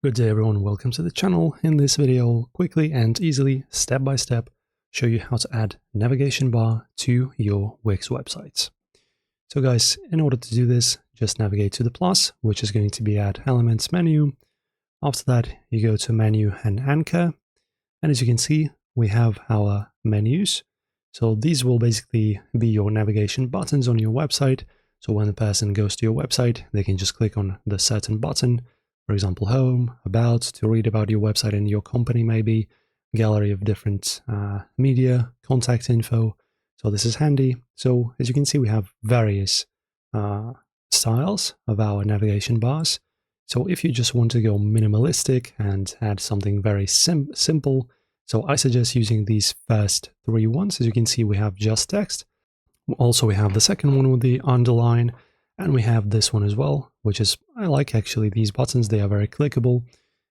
Good day everyone, welcome to the channel. In this video, I'll quickly and easily, step by step, show you how to add navigation bar to your Wix website. So guys, in order to do this, just navigate to the plus, which is going to be add elements menu. After that, you go to menu and anchor. And as you can see, we have our menus. So these will basically be your navigation buttons on your website. So when the person goes to your website, they can just click on the certain button. For example, home, about, to read about your website and your company maybe, gallery of different media, contact info. So this is handy. So as you can see, we have various styles of our navigation bars. So if you just want to go minimalistic and add something very simple, so I suggest using these first three ones. As you can see, we have just text. Also, we have the second one with the underline. And we have this one as well, which is, I like actually these buttons, they are very clickable.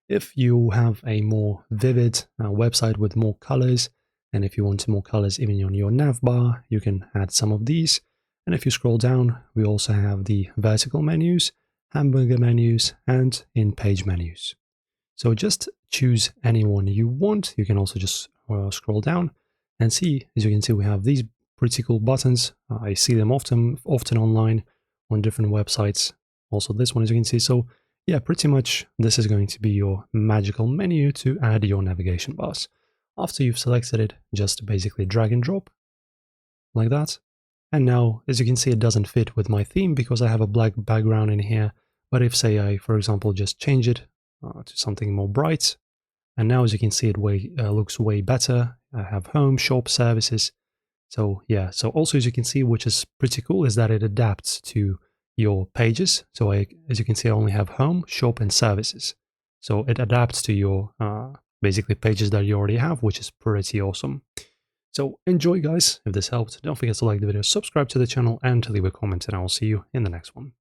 If you have a more vivid website with more colors, and if you want more colors even on your nav bar, you can add some of these. And if you scroll down, we also have the vertical menus, hamburger menus, and in-page menus. So just choose any one you want. You can also just scroll down and see, as you can see, we have these pretty cool buttons. I see them often online on different websites. Also this one, as you can see. So yeah, pretty much this is going to be your magical menu to add your navigation bars. After you've selected it, just basically drag and drop like that. And now, as you can see, it doesn't fit with my theme because I have a black background in here. But if, say, I, for example, just change it to something more bright, and now, as you can see, it looks way better. I have home, shop, services. So yeah, so also as you can see, which is pretty cool, is that it adapts to your pages. So as you can see, I only have home, shop, and services. So it adapts to your basically pages that you already have, which is pretty awesome. So enjoy guys, if this helped, don't forget to like the video, subscribe to the channel, and to leave a comment, and I will see you in the next one.